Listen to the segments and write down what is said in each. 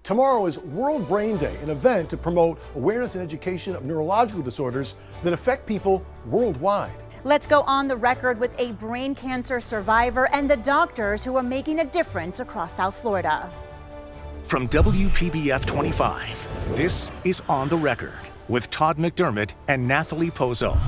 Tomorrow is World Brain Day, an event to promote awareness and education of neurological disorders that affect people worldwide. Let's go on the record with a brain cancer survivor and the doctors who are making a difference across South Florida. From WPBF 25, this is On the Record with Todd McDermott and Nathalie Pozo.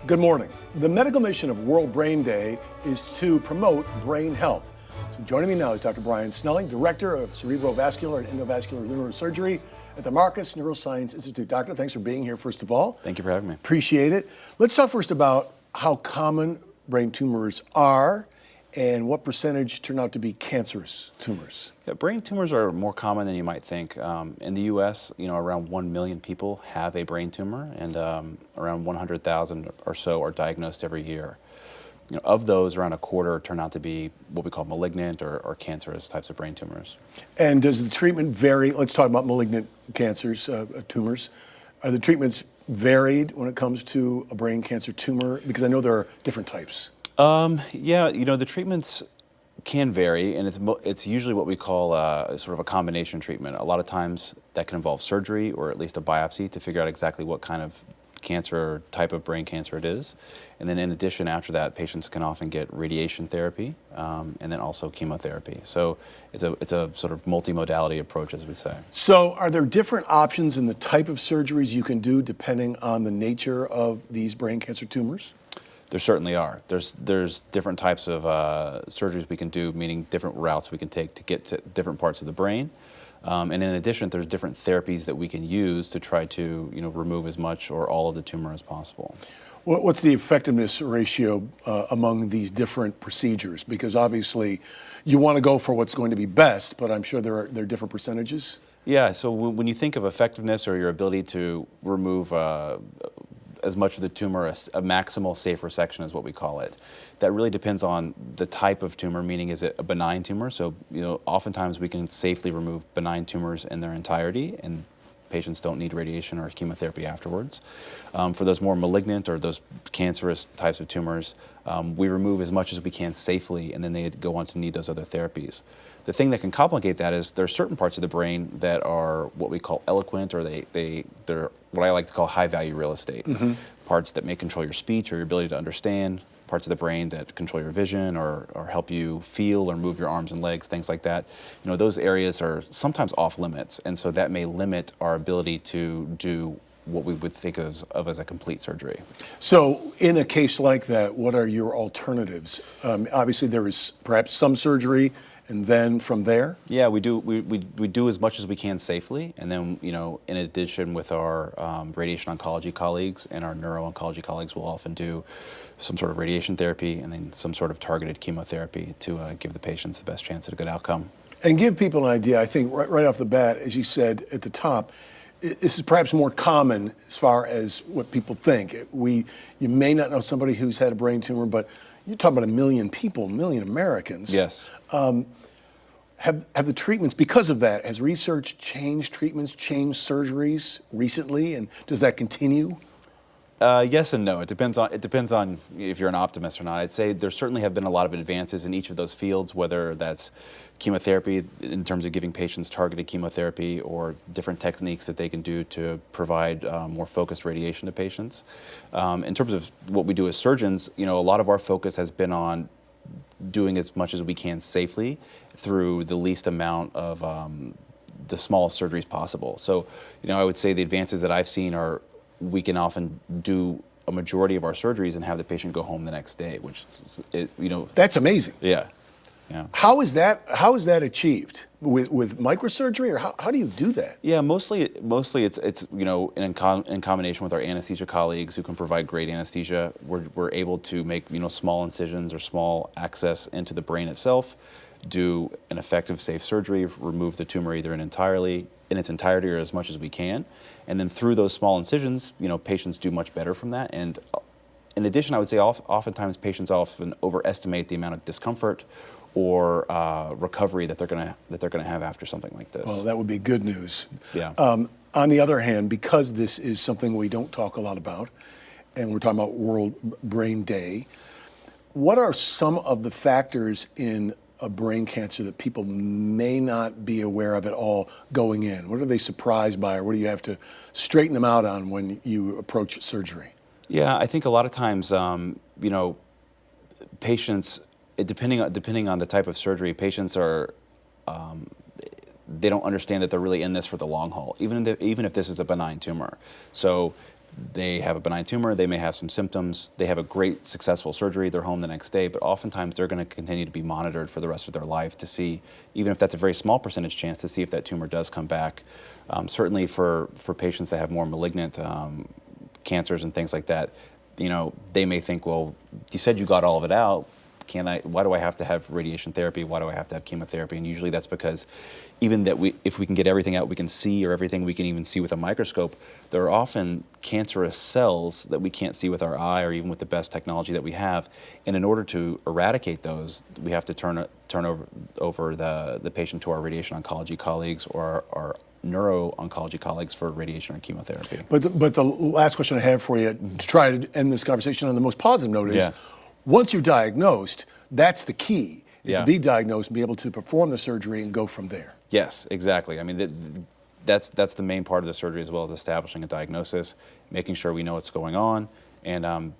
Good morning. The medical mission of World Brain Day is to promote brain health. So joining me now is Dr. Brian Snelling, Director of Cerebrovascular and Endovascular Neurosurgery at the Marcus Neuroscience Institute. Doctor, thanks for being here, first of all. Thank you for having me. Appreciate it. Let's talk first about how common brain tumors are and what percentage turn out to be cancerous tumors. Yeah, brain tumors are more common than you might think. In the U.S., around 1 million people have a brain tumor, and around 100,000 or so are diagnosed every year. Of those, around a quarter turn out to be what we call malignant or cancerous types of brain tumors. And does the treatment vary? Let's talk about malignant cancers, tumors. Are the treatments varied when it comes to a brain cancer tumor? Because I know there are different types. Yeah, the treatments can vary, and it's usually what we call sort of a combination treatment. A lot of times that can involve surgery or at least a biopsy to figure out exactly what kind of cancer type of brain cancer it is. And then in addition, after that, patients can often get radiation therapy and then also chemotherapy. So it's a sort of multimodality approach, as we say. So are there different options in the type of surgeries you can do depending on the nature of these brain cancer tumors? There certainly are. There's different types of surgeries we can do, meaning different routes we can take to get to different parts of the brain. And in addition, there's different therapies that we can use to try to remove as much or all of the tumor as possible. What's the effectiveness ratio among these different procedures? Because obviously you want to go for what's going to be best, but I'm sure there are different percentages. Yeah, so when you think of effectiveness or your ability to remove as much of the tumor, a maximal safe resection is what we call it. That really depends on the type of tumor, meaning is it a benign tumor? So, oftentimes we can safely remove benign tumors in their entirety, and patients don't need radiation or chemotherapy afterwards. For those more malignant or those cancerous types of tumors, we remove as much as we can safely, and then they go on to need those other therapies. The thing that can complicate that is there are certain parts of the brain that are what we call eloquent, or they're what I like to call high-value real estate. Mm-hmm. Parts that may control your speech or your ability to understand, parts of the brain that control your vision or help you feel or move your arms and legs, things like that. Those areas are sometimes off limits, and so that may limit our ability to do what we would think of as a complete surgery. So in a case like that, what are your alternatives? Obviously there is perhaps some surgery, and then from there? Yeah, we do as much as we can safely, and then in addition with our radiation oncology colleagues and our neuro-oncology colleagues, we'll often do some sort of radiation therapy and then some sort of targeted chemotherapy to give the patients the best chance at a good outcome. And give people an idea, I think right off the bat, as you said at the top, this is perhaps more common as far as what people think. You may not know somebody who's had a brain tumor, but you're talking about 1 million people, 1 million Americans. Yes. Have the treatments, because of that, has research changed treatments, changed surgeries recently, and does that continue? Yes and no. It depends on if you're an optimist or not. I'd say there certainly have been a lot of advances in each of those fields, whether that's chemotherapy in terms of giving patients targeted chemotherapy or different techniques that they can do to provide more focused radiation to patients. In terms of what we do as surgeons, a lot of our focus has been on doing as much as we can safely through the least amount of the smallest surgeries possible. So, I would say the advances that I've seen are we can often do a majority of our surgeries and have the patient go home the next day, which is, That's amazing. Yeah. Yeah. How is that achieved? With microsurgery, or how do you do that? Yeah, mostly it's in combination with our anesthesia colleagues who can provide great anesthesia. We're able to make small incisions or small access into the brain itself, do an effective, safe surgery, remove the tumor either in its entirety or as much as we can, and then through those small incisions, patients do much better from that. And in addition, I would say oftentimes patients often overestimate the amount of discomfort or recovery that they're going to have after something like this. Well, that would be good news. Yeah. On the other hand, because this is something we don't talk a lot about, and we're talking about World Brain Day, what are some of the factors in of brain cancer that people may not be aware of at all going in? What are they surprised by, or what do you have to straighten them out on when you approach surgery? Yeah, I think a lot of times, you know, patients, depending on the type of surgery, patients are, they don't understand that they're really in this for the long haul, even if this is a benign tumor. So they have a benign tumor, they may have some symptoms, they have a great successful surgery, they're home the next day, but oftentimes they're going to continue to be monitored for the rest of their life to see, even if that's a very small percentage chance, to see if that tumor does come back. Certainly for patients that have more malignant cancers and things like that, you know, they may think, well, you said you got all of it out. Why do I have to have radiation therapy? Why do I have to have chemotherapy? And usually that's because even that if we can get everything out we can see, or everything we can even see with a microscope, there are often cancerous cells that we can't see with our eye or even with the best technology that we have. And in order to eradicate those, we have to turn over the patient to our radiation oncology colleagues or our neuro-oncology colleagues for radiation or chemotherapy. But the last question I have for you, to try to end this conversation on the most positive note, is once you're diagnosed, that's the key, is to be diagnosed and be able to perform the surgery and go from there. Yes, exactly. I mean, that's the main part of the surgery, as well as establishing a diagnosis, making sure we know what's going on, and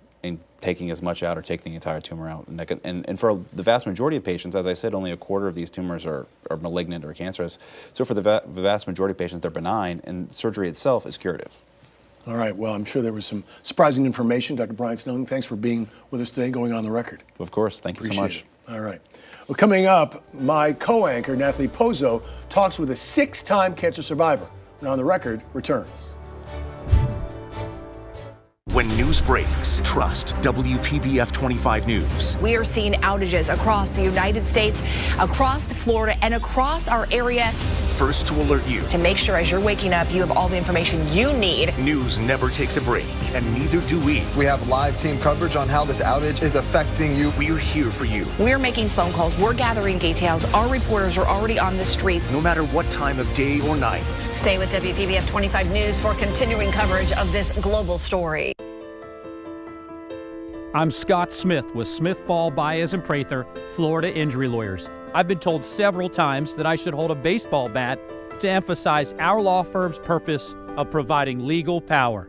taking as much out or taking the entire tumor out. And for the vast majority of patients, as I said, only a quarter of these tumors are malignant or cancerous. So for the vast majority of patients, they're benign, and surgery itself is curative. All right, well, I'm sure there was some surprising information. Dr. Brian Snelling, thanks for being with us today, going on the record. Of course, thank you so much. All right. Well, coming up, my co-anchor, Nathalie Pozzo, talks with a 6-time cancer survivor. Now on the Record returns. When news breaks, trust WPBF 25 News. We are seeing outages across the United States, across Florida, and across our area. First to alert you. To make sure as you're waking up, you have all the information you need. News never takes a break, and neither do we. We have live team coverage on how this outage is affecting you. We're here for you. We're making phone calls. We're gathering details. Our reporters are already on the streets. No matter what time of day or night. Stay with WPBF 25 News for continuing coverage of this global story. I'm Scott Smith with Smith, Ball, Baez & Prather, Florida Injury Lawyers. I've been told several times that I should hold a baseball bat to emphasize our law firm's purpose of providing legal power.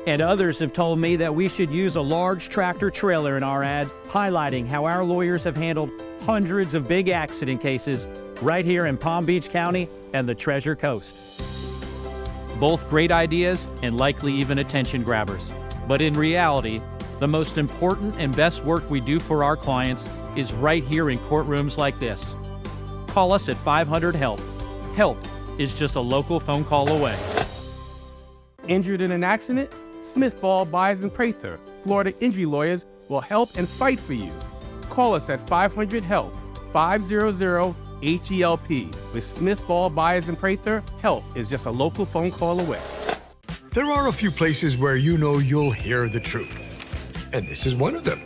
And others have told me that we should use a large tractor trailer in our ads, highlighting how our lawyers have handled hundreds of big accident cases right here in Palm Beach County and the Treasure Coast. Both great ideas and likely even attention grabbers. But in reality, the most important and best work we do for our clients is right here in courtrooms like this. Call us at 500-HELP. Help is just a local phone call away. Injured in an accident? Smith, Ball, Baez & Prather, Florida Injury Lawyers will help and fight for you. Call us at 500-HELP, 500-HELP. With Smith, Ball, Baez & Prather, help is just a local phone call away. There are a few places where you know you'll hear the truth, and this is one of them.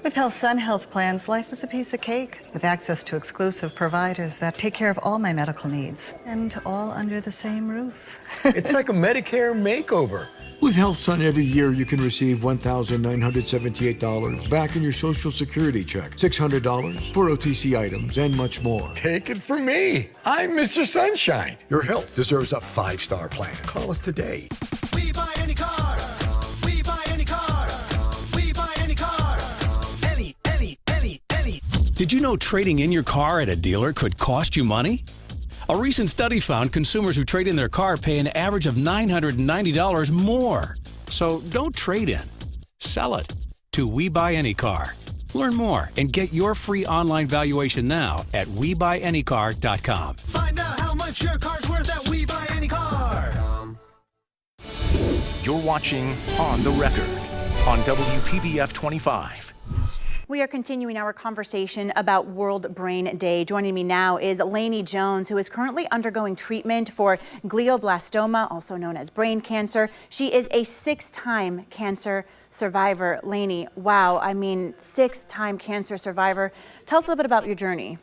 With HealthSun Health Plans, life is a piece of cake with access to exclusive providers that take care of all my medical needs, and all under the same roof. It's like a Medicare makeover. With HealthSun, every year you can receive $1,978 back in your Social Security check, $600 for OTC items, and much more. Take it from me. I'm Mr. Sunshine. Your health deserves a 5-star plan. Call us today. We buy any car. We buy any car. We buy any car. Any. Did you know trading in your car at a dealer could cost you money? A recent study found consumers who trade in their car pay an average of $990 more. So don't trade in. Sell it to We Buy Any Car. Learn more and get your free online valuation now at WeBuyAnyCar.com. Find out how much your car's worth at We Buy Any Car. You're watching On the Record on WPBF 25. We are continuing our conversation about World Brain Day. Joining me now is Lainey Jones, who is currently undergoing treatment for glioblastoma, also known as brain cancer. She is a 6-time cancer survivor. Lainey, wow, I mean, 6-time cancer survivor. Tell us a little bit about your journey.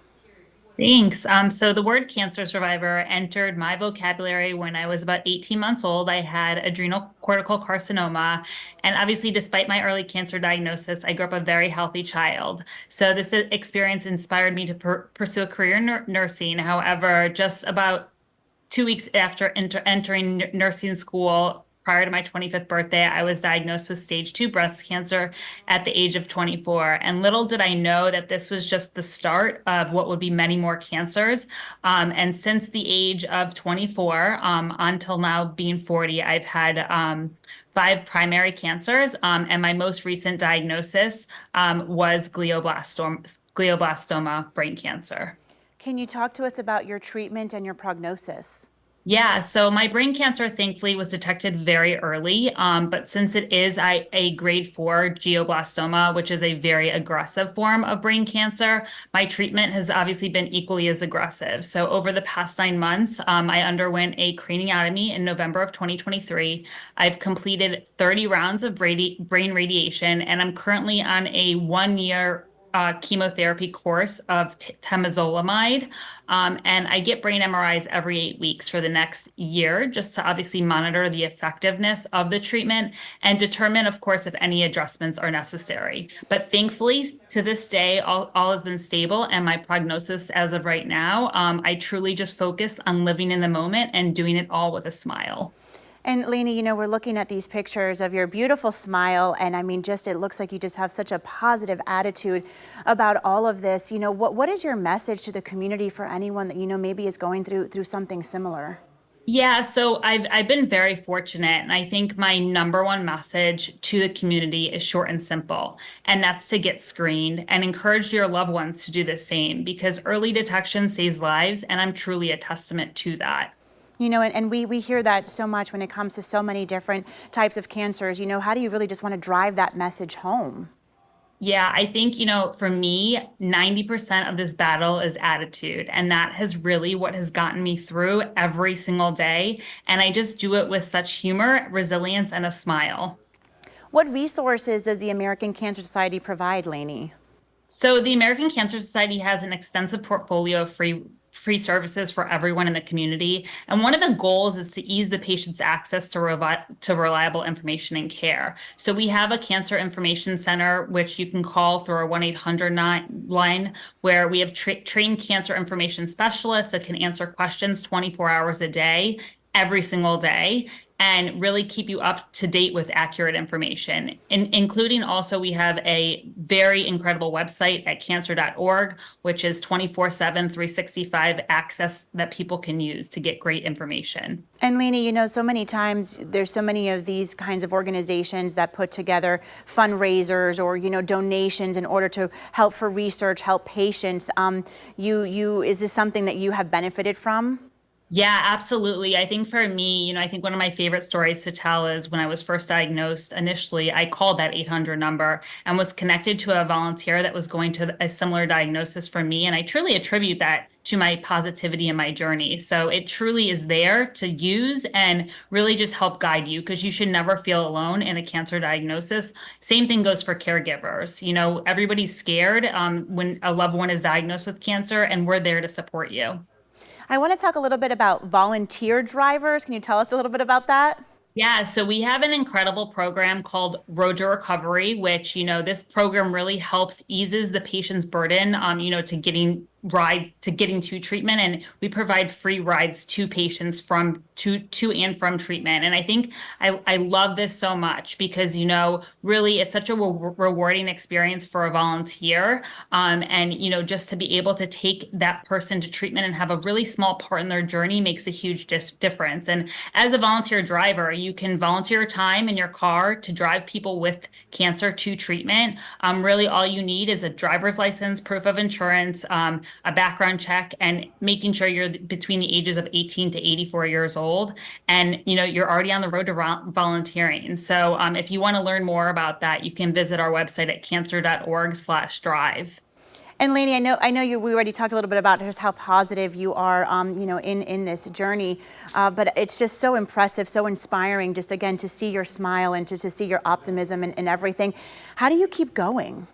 Thanks. So the word cancer survivor entered my vocabulary when I was about 18 months old. I had adrenal cortical carcinoma. And obviously, despite my early cancer diagnosis, I grew up a very healthy child. So this experience inspired me to pursue a career in nursing. However, just about 2 weeks after entering nursing school, prior to my 25th birthday, I was diagnosed with stage 2 breast cancer at the age of 24. And little did I know that this was just the start of what would be many more cancers. And since the age of 24 until now being 40, I've had 5 primary cancers. And my most recent diagnosis was glioblastoma brain cancer. Can you talk to us about your treatment and your prognosis? Yeah, so my brain cancer thankfully was detected very early, but since it is a grade 4 glioblastoma, which is a very aggressive form of brain cancer, my treatment has obviously been equally as aggressive. So over the past 9 months, I underwent a craniotomy in November of 2023. I've completed 30 rounds of brain radiation, and I'm currently on a 1-year chemotherapy course of temozolomide. And I get brain MRIs every 8 weeks for the next year, just to obviously monitor the effectiveness of the treatment and determine, of course, if any adjustments are necessary. But thankfully, to this day, all has been stable, and my prognosis as of right now, I truly just focus on living in the moment and doing it all with a smile. And Lainey, you know, we're looking at these pictures of your beautiful smile, and I mean, just it looks like you just have such a positive attitude about all of this. You know, what is your message to the community for anyone that, you know, maybe is going through something similar? Yeah, so I've been very fortunate, and I think my number one message to the community is short and simple, and that's to get screened and encourage your loved ones to do the same, because early detection saves lives, and I'm truly a testament to that. You know, and we hear that so much when it comes to so many different types of cancers. You know, how do you really just want to drive that message home? Yeah, I think, you know, for me, 90% of this battle is attitude. And that has really what has gotten me through every single day. And I just do it with such humor, resilience, and a smile. What resources does the American Cancer Society provide, Lainey? So the American Cancer Society has an extensive portfolio of free services for everyone in the community. And one of the goals is to ease the patient's access to reliable information and care. So we have a cancer information center, which you can call through our 1-800 line, where we have trained cancer information specialists that can answer questions 24 hours a day, every single day, and really keep you up to date with accurate information. Including also, we have a very incredible website at cancer.org, which is 24/7, 365 access that people can use to get great information. And Lainey, you know, so many times there's so many of these kinds of organizations that put together fundraisers or, you know, donations in order to help for research, help patients. Is this something that you have benefited from? Yeah, absolutely. I think for me, you know, I think one of my favorite stories to tell is when I was first diagnosed initially, I called that 800 number and was connected to a volunteer that was going to a similar diagnosis for me. And I truly attribute that to my positivity and my journey. So it truly is there to use and really just help guide you, because you should never feel alone in a cancer diagnosis. Same thing goes for caregivers. You know, everybody's scared when a loved one is diagnosed with cancer, and we're there to support you. I want to talk a little bit about volunteer drivers. Can you tell us a little bit about that? Yeah, so we have an incredible program called Road to Recovery, which, you know, this program really helps eases the patient's burden, you know, to getting to treatment, and we provide free rides to patients to and from treatment. And I think I love this so much because, you know, really it's such a rewarding experience for a volunteer, and, you know, just to be able to take that person to treatment and have a really small part in their journey makes a huge difference. And as a volunteer driver, you can volunteer your time in your car to drive people with cancer to treatment. Really all you need is a driver's license, proof of insurance, a background check, and making sure you're between the ages of 18 to 84 years old. And, you know, you're already on the road to volunteering. So if you want to learn more about that, you can visit our website at cancer.org/drive. And Lainey, I know we already talked a little bit about just how positive you are, you know, in this journey, but it's just so impressive, so inspiring, just again to see your smile and to see your optimism and everything. How do you keep going?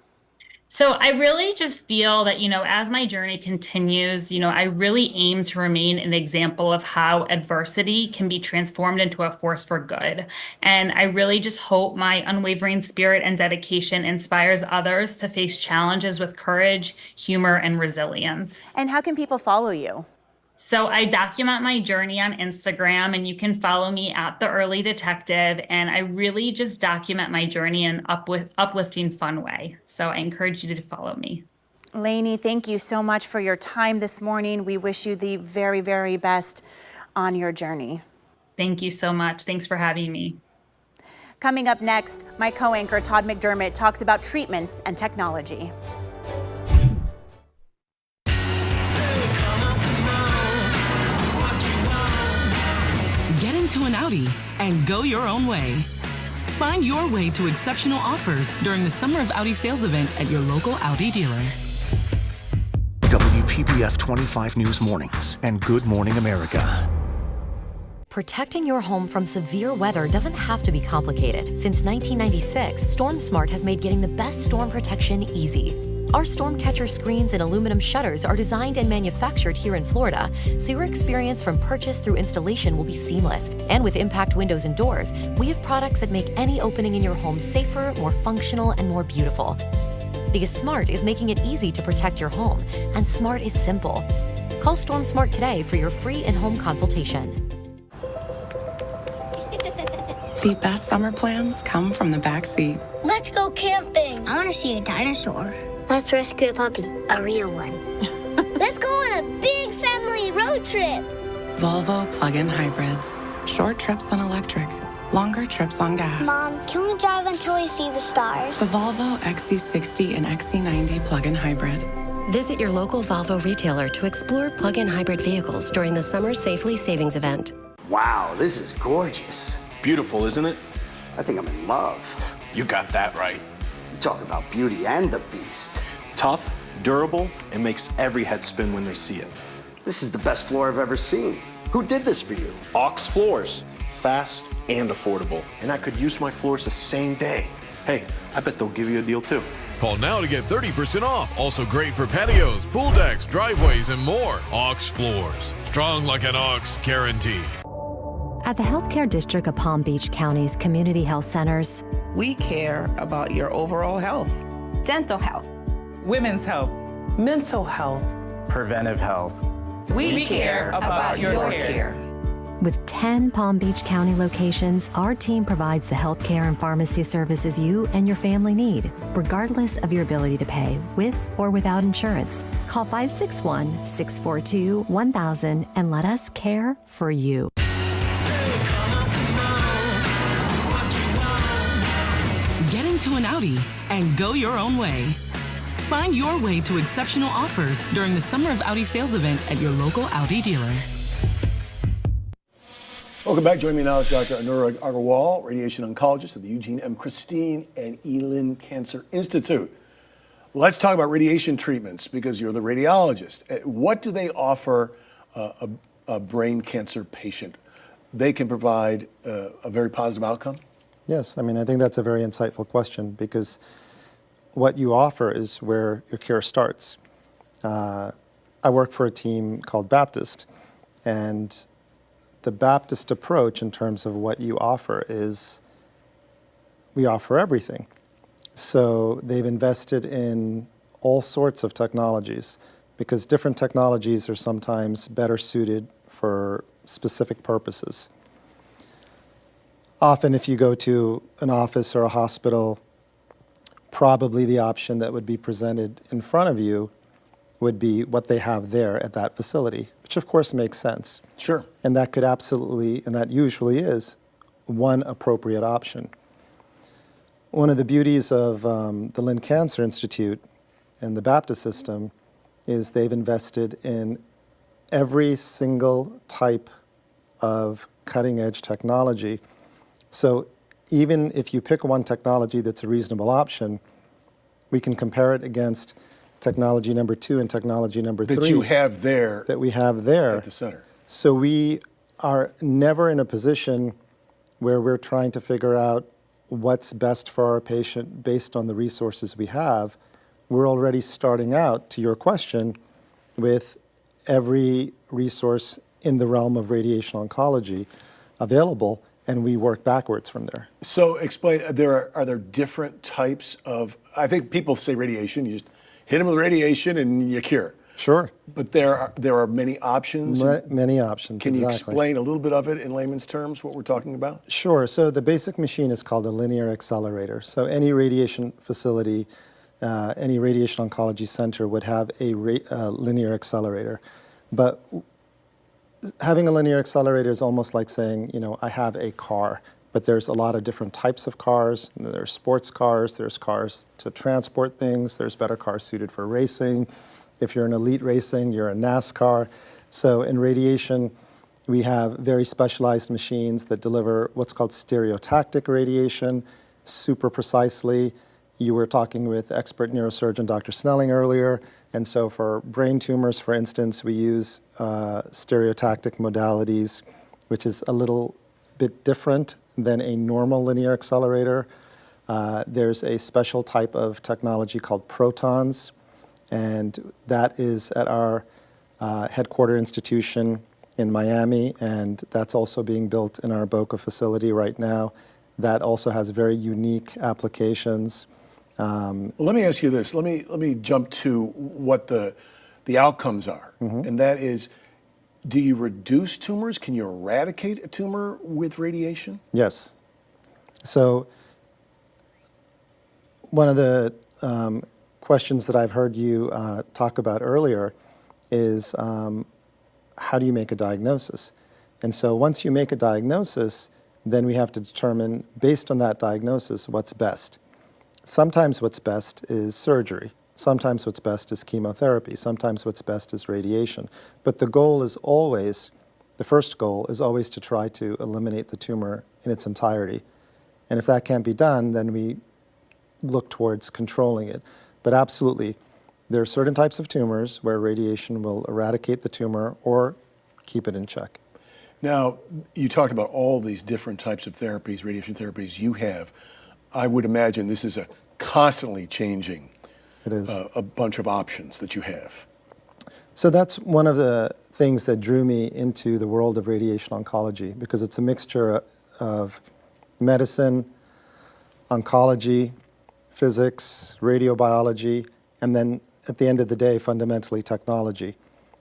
So I really just feel that, as my journey continues, I really aim to remain an example of how adversity can be transformed into a force for good. And I really just hope my unwavering spirit and dedication inspires others to face challenges with courage, humor, and resilience. And how can people follow you? So I document my journey on Instagram, and you can follow me at The Early Detective. And I really just document my journey in an uplifting, fun way. So I encourage you to follow me. Lainey, thank you so much for your time this morning. We wish you the very, very best on your journey. Thank you so much. Thanks for having me. Coming up next, my co-anchor Todd McDermott talks about treatments and technology. Get into an Audi and go your own way. Find your way to exceptional offers during the Summer of Audi sales event at your local Audi dealer. WPBF 25 News Mornings and Good Morning America. Protecting your home from severe weather doesn't have to be complicated. Since 1996, StormSmart has made getting the best storm protection easy. Our storm catcher screens and aluminum shutters are designed and manufactured here in Florida, so your experience from purchase through installation will be seamless. And with impact windows and doors, we have products that make any opening in your home safer, more functional, and more beautiful. Because smart is making it easy to protect your home, and smart is simple. Call StormSmart today for your free in-home consultation. The best summer plans come from the back seat. Let's go camping. I want to see a dinosaur. Let's rescue a puppy, a real one. Let's go on a big family road trip. Volvo plug-in hybrids. Short trips on electric, longer trips on gas. Mom, can we drive until we see the stars? The Volvo XC60 and XC90 plug-in hybrid. Visit your local Volvo retailer to explore plug-in hybrid vehicles during the Summer Safely Savings event. Wow, this is gorgeous. Beautiful, isn't it? I think I'm in love. You got that right. You talk about Beauty and the Beast. Tough, durable, and makes every head spin when they see it. This is the best floor I've ever seen. Who did this for you? Ox Floors. Fast and affordable. And I could use my floors the same day. Hey, I bet they'll give you a deal too. Call now to get 30% off. Also great for patios, pool decks, driveways, and more. Ox Floors. Strong like an ox, guaranteed. At the Healthcare District of Palm Beach County's community health centers, we care about your overall health, dental health, women's health, mental health, preventive health. We care about your care. With 10 Palm Beach County locations, our team provides the healthcare and pharmacy services you and your family need, regardless of your ability to pay, with or without insurance. Call 561-642-1000 and let us care for you. Get into an Audi and go your own way. Find your way to exceptional offers during the Summer of Audi sales event at your local Audi dealer. Welcome back. Joining me now is Dr. Anurag Agarwal, radiation oncologist at the Eugene M. Christine and Elin Cancer Institute. Let's talk about radiation treatments because you're the radiologist. What do they offer a brain cancer patient? They can provide a very positive outcome? Yes, I mean, I think that's a very insightful question because what you offer is where your care starts. I work for a team called Baptist, and the Baptist approach in terms of what you offer is we offer everything. So they've invested in all sorts of technologies because different technologies are sometimes better suited for specific purposes. Often if you go to an office or a hospital, probably the option that would be presented in front of you would be what they have there at that facility, which of course makes sense. Sure. And that could absolutely, and that usually is, one appropriate option. One of the beauties of the Lynn Cancer Institute and the Baptist system is they've invested in every single type of cutting-edge technology. So even if you pick one technology that's a reasonable option, we can compare it against technology number 2 and technology number 3. That you have there. That we have there. At the center. So we are never in a position where we're trying to figure out what's best for our patient based on the resources we have. we're already starting out, to your question, with every resource in the realm of radiation oncology available, and we work backwards from there. So explain, are there different types of, I think people say radiation, you just hit them with radiation and you cure. Sure. But there are many options. Many options, Can you exactly. explain a little bit of it in layman's terms, what we're talking about? Sure. So the basic machine is called a linear accelerator. So any radiation facility, any radiation oncology center would have a linear accelerator. But having a linear accelerator is almost like saying, I have a car, but there's a lot of different types of cars. There's sports cars, there's cars to transport things, there's better cars suited for racing. If you're in elite racing, you're in NASCAR. So in radiation, we have very specialized machines that deliver what's called stereotactic radiation super precisely. You were talking with expert neurosurgeon Dr. Snelling earlier, and so for brain tumors, for instance, we use stereotactic modalities, which is a little bit different than a normal linear accelerator. There's a special type of technology called protons, and that is at our headquarter institution in Miami, and that's also being built in our Boca facility right now. That also has very unique applications. Well, let me ask you this. Let me jump to what the outcomes are, and that is, do you reduce tumors? Can you eradicate a tumor with radiation? Yes. So one of the questions that I've heard you talk about earlier is how do you make a diagnosis? And so once you make a diagnosis, then we have to determine, based on that diagnosis, what's best. Sometimes what's best is surgery. Sometimes what's best is chemotherapy. Sometimes what's best is radiation. But the goal is always, the first goal is always to try to eliminate the tumor in its entirety. And if that can't be done, then we look towards controlling it. But absolutely, there are certain types of tumors where radiation will eradicate the tumor or keep it in check. Now, you talked about all these different types of therapies, radiation therapies you have. I would imagine this is a constantly changing It is. A bunch of options that you have. So that's one of the things that drew me into the world of radiation oncology, because it's a mixture of medicine, oncology, physics, radiobiology, and then at the end of the day, fundamentally technology.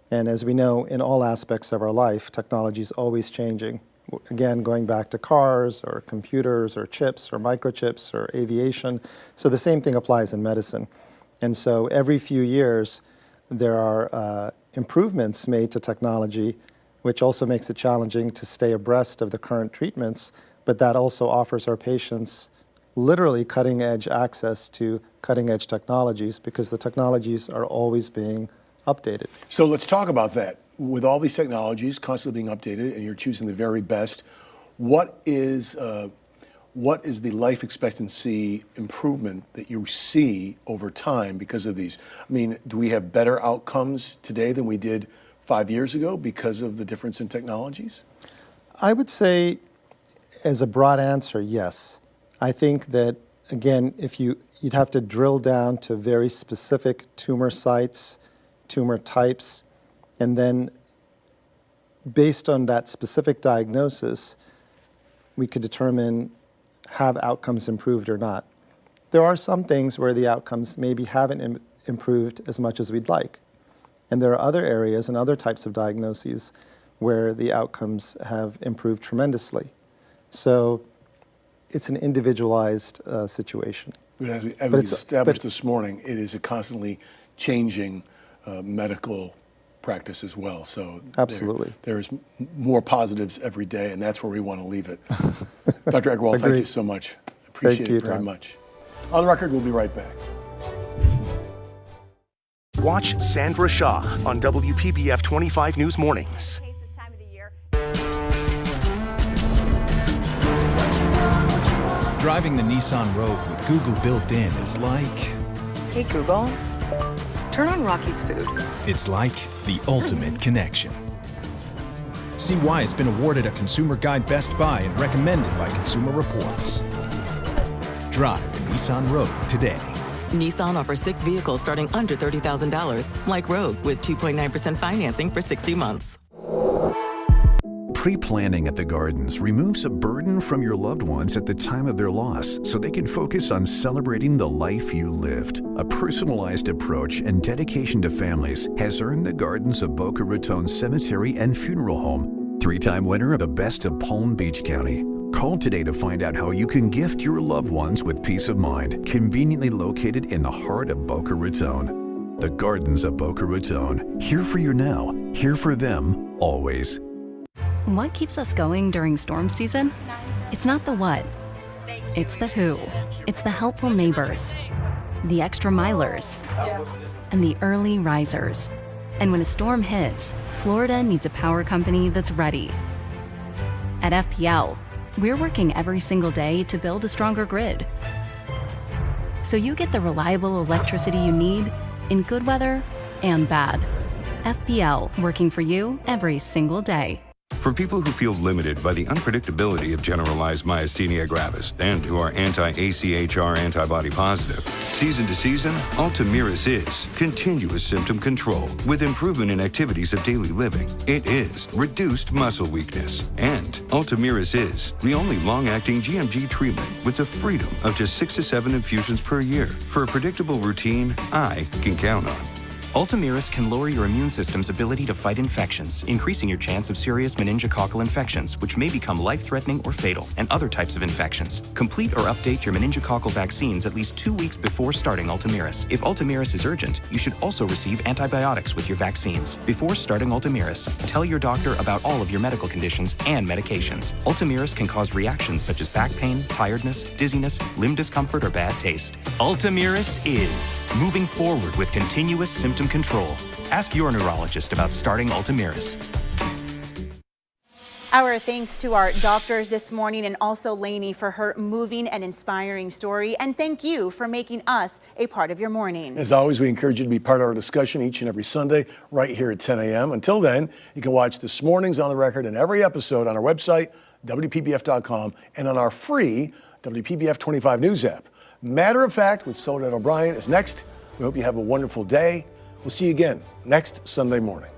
And as we know, in all aspects of our life, technology is always changing. Again, going back to cars or computers or chips or microchips or aviation. So the same thing applies in medicine. And so every few years, there are improvements made to technology, which also makes it challenging to stay abreast of the current treatments, but that also offers our patients literally cutting-edge access to cutting-edge technologies, because the technologies are always being updated. So let's talk about that. With all these technologies constantly being updated and you're choosing the very best, what is the life expectancy improvement that you see over time because of these? I mean, do we have better outcomes today than we did 5 years ago because of the difference in technologies? I would say, as a broad answer, yes. I think that, again, if you'd have to drill down to very specific tumor sites, tumor types, and then based on that specific diagnosis, we could determine have outcomes improved or not. There are some things where the outcomes maybe haven't improved as much as we'd like. And there are other areas and other types of diagnoses where the outcomes have improved tremendously. So it's an individualized situation. As we established this morning, it is a constantly changing medical practice as well. So absolutely, there's more positives every day, and that's where we want to leave it. Dr. Agarwal, thank you so much. Appreciate it very much. On the record, we'll be right back. Watch Sandra Shaw on WPBF 25 News Mornings. Driving the Nissan Rogue with Google built in is like... Hey Google, turn on Rocky's Food. It's like the ultimate connection. See why it's been awarded a Consumer Guide Best Buy and recommended by Consumer Reports. Drive the Nissan Rogue today. Nissan offers 6 vehicles starting under $30,000, like Rogue with 2.9% financing for 60 months. Pre-planning at the Gardens removes a burden from your loved ones at the time of their loss so they can focus on celebrating the life you lived. A personalized approach and dedication to families has earned the Gardens of Boca Raton Cemetery and Funeral Home 3-time winner of the Best of Palm Beach County. Call today to find out how you can gift your loved ones with peace of mind, conveniently located in the heart of Boca Raton. The Gardens of Boca Raton, here for you now, here for them always. What keeps us going during storm season? It's not the what, it's the who. It's the helpful neighbors, the extra milers, and the early risers. And when a storm hits, Florida needs a power company that's ready. At FPL, we're working every single day to build a stronger grid, so you get the reliable electricity you need in good weather and bad. FPL, working for you every single day. For people who feel limited by the unpredictability of generalized myasthenia gravis and who are anti-AChR antibody positive, season to season, Ultomiris is continuous symptom control with improvement in activities of daily living. It is reduced muscle weakness. And Ultomiris is the only long-acting GMG treatment with the freedom of just 6 to 7 infusions per year for a predictable routine I can count on. Ultomiris can lower your immune system's ability to fight infections, increasing your chance of serious meningococcal infections, which may become life-threatening or fatal, and other types of infections. Complete or update your meningococcal vaccines at least 2 weeks before starting Ultomiris. If Ultomiris is urgent, you should also receive antibiotics with your vaccines. Before starting Ultomiris, tell your doctor about all of your medical conditions and medications. Ultomiris can cause reactions such as back pain, tiredness, dizziness, limb discomfort, or bad taste. Ultomiris is moving forward with continuous symptom control. Ask your neurologist about starting Ultomiris. Our thanks to our doctors this morning, and also Lainey for her moving and inspiring story. And thank you for making us a part of your morning. As always, we encourage you to be part of our discussion each and every Sunday right here at 10 a.m. Until then, you can watch This Morning's On the Record and every episode on our website, WPBF.com, and on our free WPBF 25 News app. Matter of Fact with Soledad O'Brien is next. We hope you have a wonderful day. We'll see you again next Sunday morning.